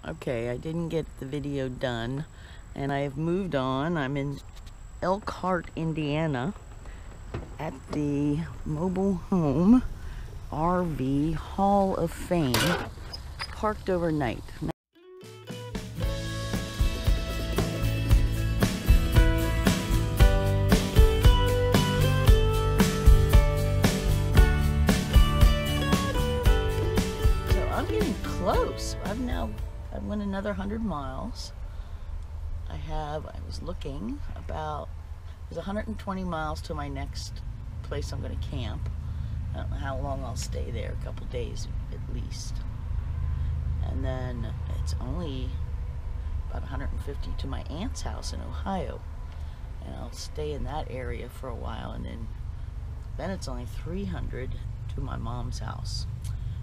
Okay, I didn't get the video done, and I have moved on. I'm in Elkhart, Indiana, at the Mobile Home RV Hall of Fame, parked overnight. So I'm getting close. I went another 100 miles. I was looking about, there's 120 miles to my next place I'm going to camp. I don't know how long I'll stay there, a couple days at least. And then it's only about 150 to my aunt's house in Ohio. And I'll stay in that area for a while, and then it's only 300 to my mom's house.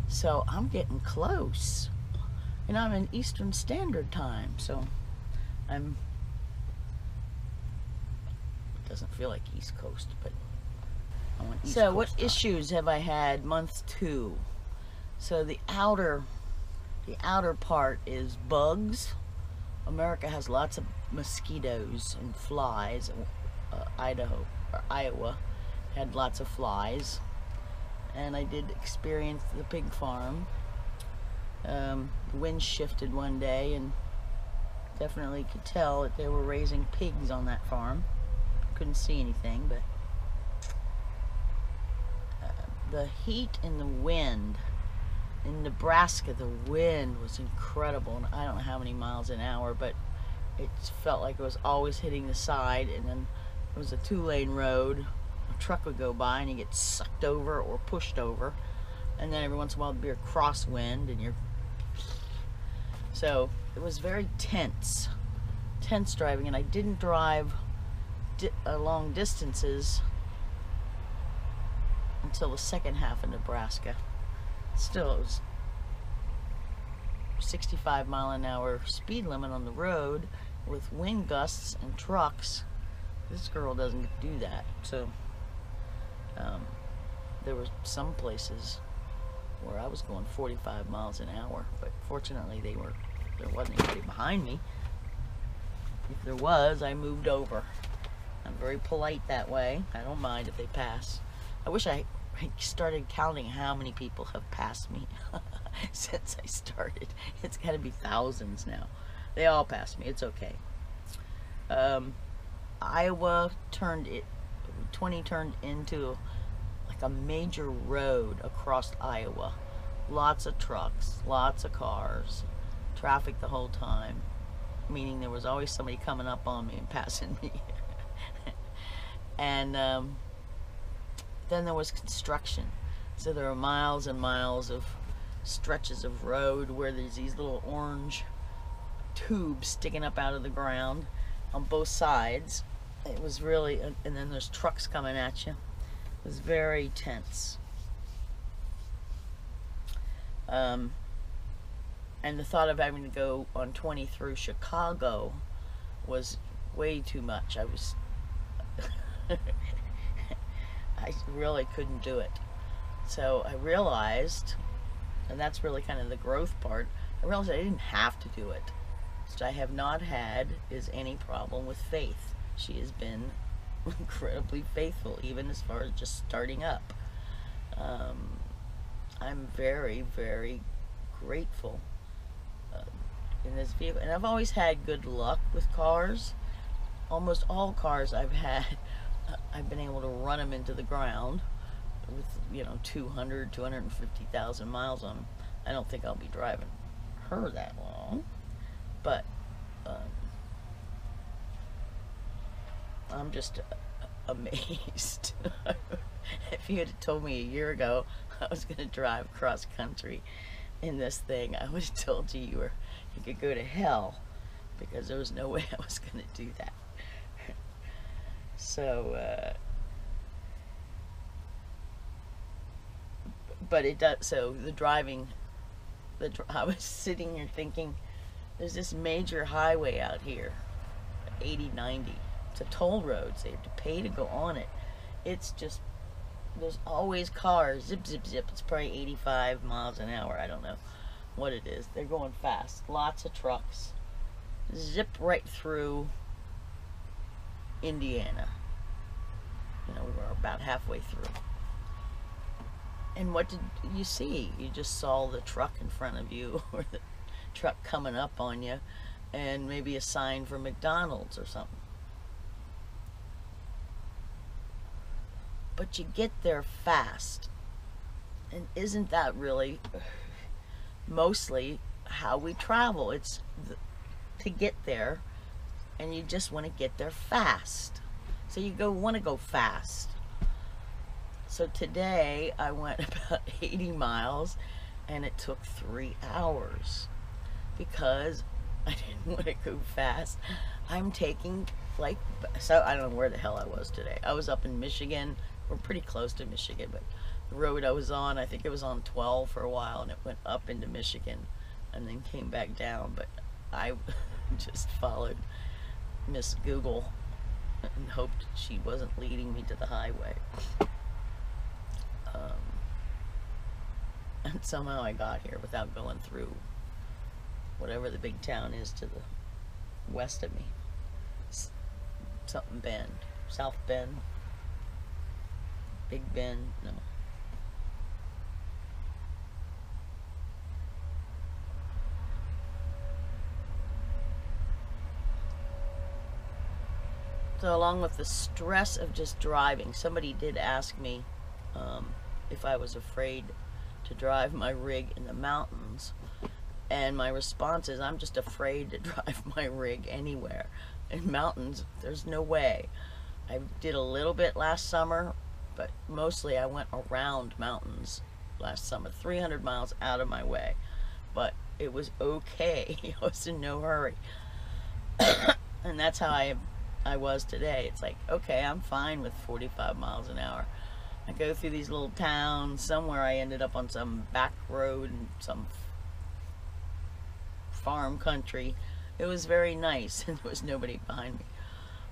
So I'm getting close. And I'm in Eastern Standard Time, so it doesn't feel like East Coast, but I want East Coast. So what issues have I had month 2? So the outer part is bugs. America has lots of mosquitoes and flies. Iowa had lots of flies. And I did experience the pig farm. The wind shifted one day and definitely could tell that they were raising pigs on that farm. Couldn't see anything, but the heat and the wind in Nebraska, the wind was incredible, and I don't know how many miles an hour, but it felt like it was always hitting the side. And then it was a 2-lane road. A truck would go by and you get sucked over or pushed over, and then every once in a while there'd be a crosswind, and so it was very tense driving. And I didn't drive long distances until the second half of Nebraska. Still, it was 65-mile-an-hour speed limit on the road with wind gusts and trucks. This girl doesn't do that. So there were some places where I was going 45 miles an hour, but fortunately there wasn't anybody behind me. If there was, I moved over. I'm very polite that way. I don't mind if they pass. I wish I started counting how many people have passed me since I started. It's got to be thousands now. They all passed me. It's okay. Iowa turned into like a major road across Iowa. Lots of trucks, lots of cars, traffic the whole time, meaning there was always somebody coming up on me and passing me. And then there was construction. So there were miles and miles of stretches of road where there's these little orange tubes sticking up out of the ground on both sides. It was really, and then there's trucks coming at you. It was very tense. And the thought of having to go on 20 through Chicago was way too much. I really couldn't do it. So I realized, and that's really kind of the growth part, I realized I didn't have to do it. What I have not had is any problem with Faith. She has been incredibly faithful, even as far as just starting up. I'm very, very grateful in this vehicle. And I've always had good luck with cars. Almost all cars I've had, I've been able to run them into the ground with, 250,000 miles on them. I don't think I'll be driving her that long, but I'm just amazed. If you had told me a year ago I was going to drive cross country in this thing, I would have told you you could go to hell, because there was no way I was going to do that. So, but it does. So the driving, I was sitting here thinking, there's this major highway out here, 80, 90. It's a toll road, so you have to pay to go on it. It's just, there's always cars, zip, zip, zip. It's probably 85 miles an hour, I don't know. what it is. They're going fast. Lots of trucks. Zip right through Indiana. You know, we're about halfway through. And what did you see? You just saw the truck in front of you, or the truck coming up on you, and maybe a sign for McDonald's or something. But you get there fast. And isn't that really mostly how we travel? It's to get there, and you just want to get there fast. So you want to go fast. So today I went about 80 miles, and it took 3 hours because I didn't want to go fast. I'm taking, like, so I don't know where the hell I was today. I was up in Michigan. We're pretty close to Michigan, but the road I was on, I think it was on 12 for a while, and it went up into Michigan and then came back down. But I just followed Miss Google and hoped she wasn't leading me to the highway. And somehow I got here without going through whatever the big town is to the west of me. Something Bend. South Bend. Big Bend. No. So along with the stress of just driving, somebody did ask me if I was afraid to drive my rig in the mountains, and my response is I'm just afraid to drive my rig anywhere. In mountains, there's no way. I did a little bit last summer, but mostly I went around mountains last summer, 300 miles out of my way, but it was okay. I was in no hurry. And that's how I was today. It's like, okay, I'm fine with 45 miles an hour. I go through these little towns. Somewhere I ended up on some back road in some farm country. It was very nice, and there was nobody behind me.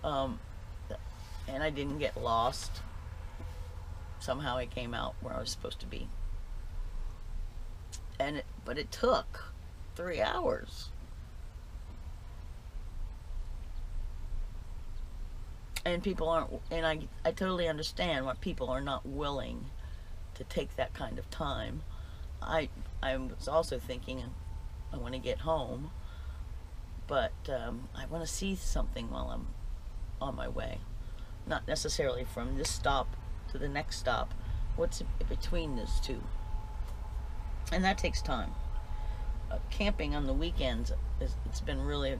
And I didn't get lost. Somehow I came out where I was supposed to be. But it took 3 hours. And people aren't, and I totally understand why people are not willing to take that kind of time. I was also thinking I want to get home, but I want to see something while I'm on my way. Not necessarily from this stop to the next stop. What's in between those two? And that takes time. Camping on the weekends, it's been really,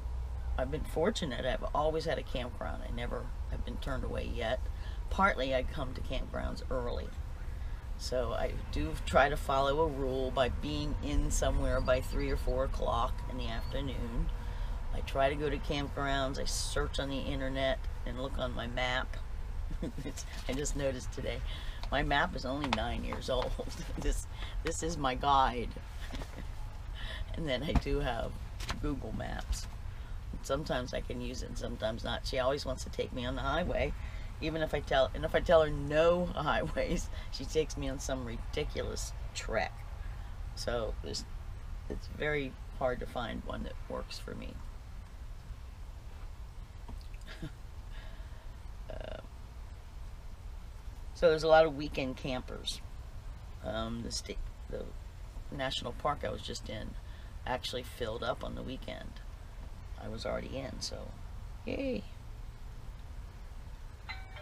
I've been fortunate. I've always had a campground. I never have been turned away yet. Partly I come to campgrounds early. So I do try to follow a rule by being in somewhere by 3 or 4 o'clock in the afternoon. I try to go to campgrounds. I search on the internet and look on my map. I just noticed today, my map is only 9 years old. This is my guide. And then I do have Google Maps. Sometimes I can use it and sometimes not. She always wants to take me on the highway, even if I tell her no highways, she takes me on some ridiculous trek. So it's very hard to find one that works for me. So there's a lot of weekend campers. The national park I was just in actually filled up on the weekend. I was already in, so yay.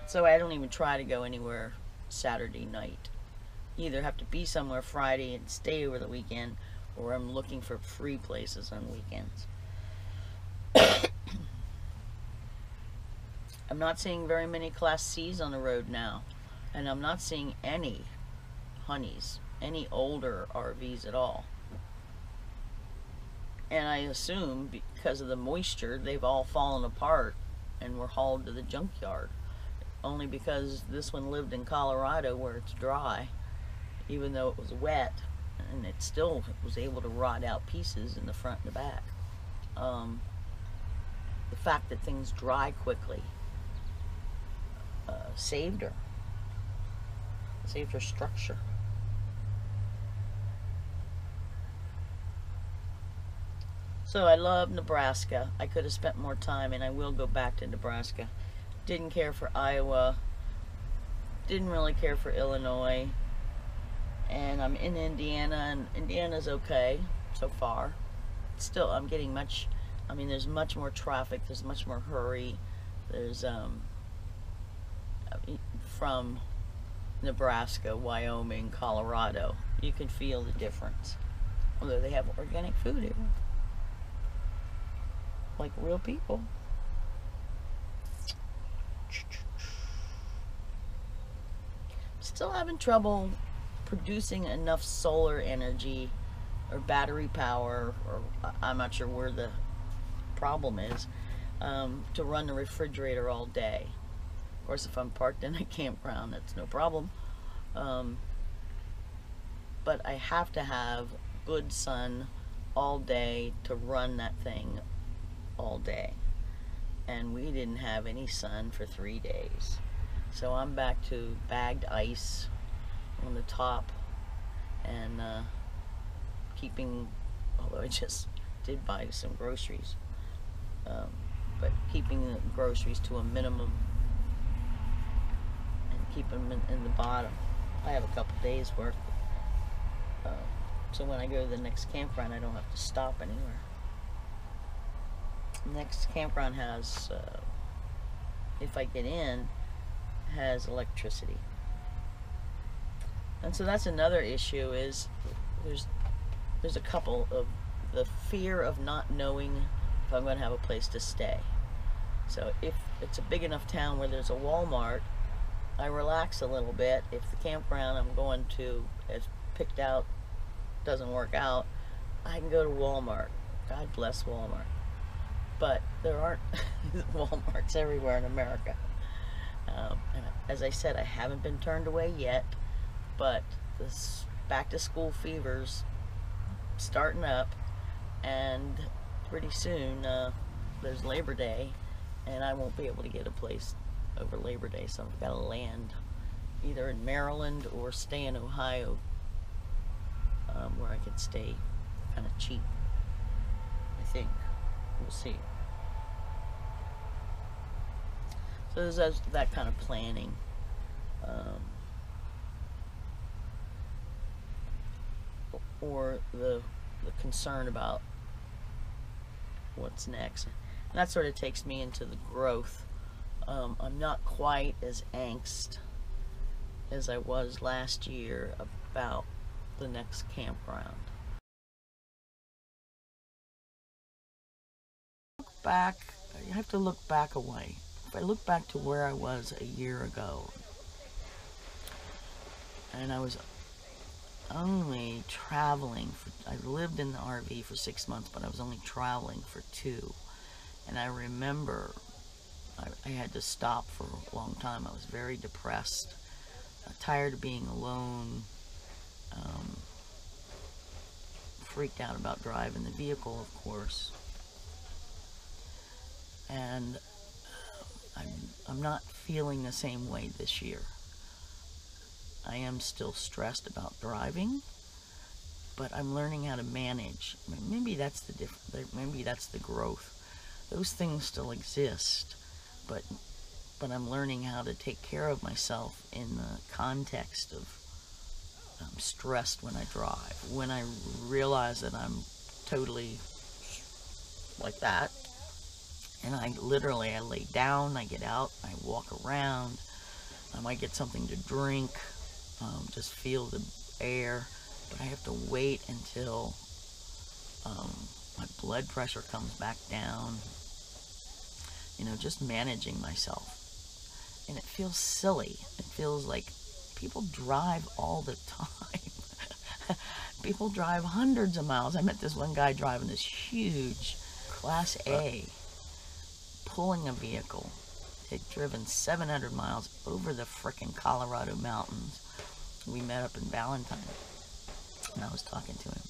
So I don't even try to go anywhere Saturday night. Either have to be somewhere Friday and stay over the weekend, or I'm looking for free places on weekends. I'm not seeing very many Class C's on the road now, and I'm not seeing any honeys, any older RVs at all. And I assume because of the moisture, they've all fallen apart and were hauled to the junkyard. Only because this one lived in Colorado where it's dry, even though it was wet, and it still was able to rot out pieces in the front and the back. The fact that things dry quickly saved her structure. So I love Nebraska. I could have spent more time, and I will go back to Nebraska. Didn't care for Iowa. Didn't really care for Illinois. And I'm in Indiana, and Indiana's okay so far. Still, I'm getting much, I mean, there's much more traffic, there's much more hurry. There's, from Nebraska, Wyoming, Colorado, you can feel the difference. Although they have organic food here. Like real people. Still having trouble producing enough solar energy or battery power, or I'm not sure where the problem is, to run the refrigerator all day. Of course, if I'm parked in a campground, that's no problem. But I have to have good sun all day to run that thing all day. And we didn't have any sun for 3 days. So I'm back to bagged ice on the top, and keeping, although I just did buy some groceries, but keeping the groceries to a minimum and keep them in the bottom. I have a couple days worth, so when I go to the next campground I don't have to stop anywhere. The next campground has, if I get in, has electricity. And so that's another issue, is there's a couple of the fear of not knowing if I'm going to have a place to stay. So if it's a big enough town where there's a Walmart, I relax a little bit. If the campground I'm going to is picked out doesn't work out, I can go to Walmart. God bless Walmart. But there aren't Walmarts everywhere in America. And as I said, I haven't been turned away yet, but this back to school fever's starting up, and pretty soon there's Labor Day, and I won't be able to get a place over Labor Day, so I've got to land either in Maryland or stay in Ohio, where I could stay kind of cheap, I think. We'll see. So there's that kind of planning. Or the concern about what's next. And that sort of takes me into the growth. I'm not quite as angst as I was last year about the next campground. Back, you have to look back away. If I look back to where I was a year ago, and I was only traveling I lived in the RV for 6 months, but I was only traveling for 2. And I remember I had to stop for a long time. I was very depressed, tired of being alone, freaked out about driving the vehicle, of course. And I'm not feeling the same way this year. I am still stressed about driving, but I'm learning how to manage. Maybe that's the maybe that's the growth. Those things still exist, but I'm learning how to take care of myself in the context of I'm stressed when I drive. When I realize that I'm totally like that, and I lay down, I get out, I walk around, I might get something to drink, just feel the air, but I have to wait until my blood pressure comes back down, just managing myself. And it feels silly. It feels like people drive all the time. People drive hundreds of miles. I met this one guy driving this huge Class A, pulling a vehicle. He'd driven 700 miles over the frickin' Colorado mountains. We met up in Valentine, and I was talking to him.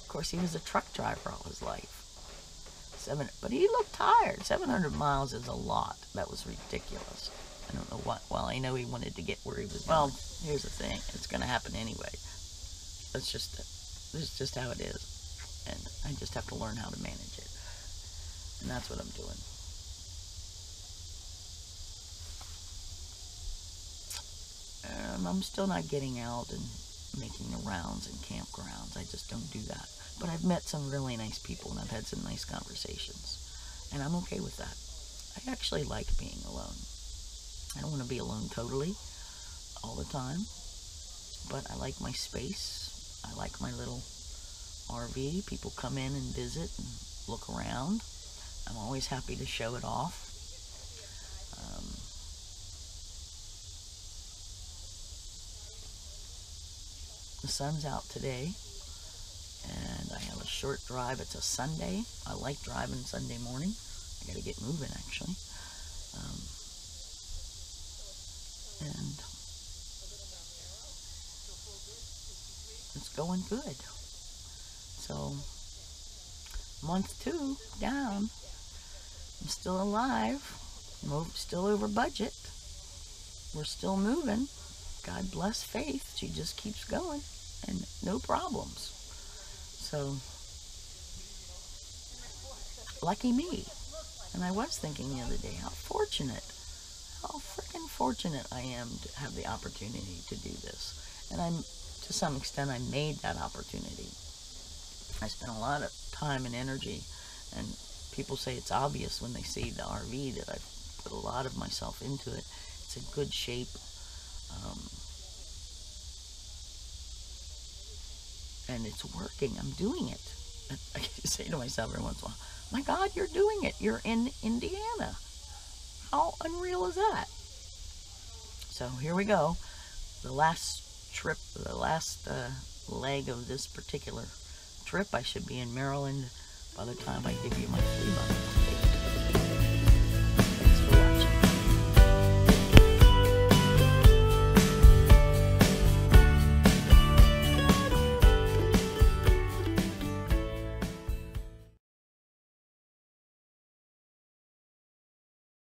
Of course, he was a truck driver all his life. But he looked tired. 700 miles is a lot. That was ridiculous. I don't know what. Well, I know he wanted to get where he was going. Well, here's the thing. It's going to happen anyway. This is just how it is. and I just have to learn how to manage it. And that's what I'm doing. I'm still not getting out and making the rounds in campgrounds. I just don't do that. But I've met some really nice people, and I've had some nice conversations. And I'm okay with that. I actually like being alone. I don't want to be alone totally all the time. But I like my space. I like my little RV. People come in and visit and look around. I'm always happy to show it off. The sun's out today, and I have a short drive. It's a Sunday. I like driving Sunday morning. I gotta get moving, actually. And it's going good. So, month 2 down. I'm still alive. Still over budget. We're still moving. God bless Faith. She just keeps going, and no problems. So, lucky me. And I was thinking the other day, how freaking fortunate I am to have the opportunity to do this. And to some extent, I made that opportunity. I spent a lot of time and energy, and people say it's obvious when they see the RV that I've put a lot of myself into it. It's in good shape. And it's working. I'm doing it. I say to myself every once in a while, my God, you're doing it. You're in Indiana. How unreal is that? So here we go. The last trip, the last leg of this particular trip. I should be in Maryland by the time I give you my 3 months.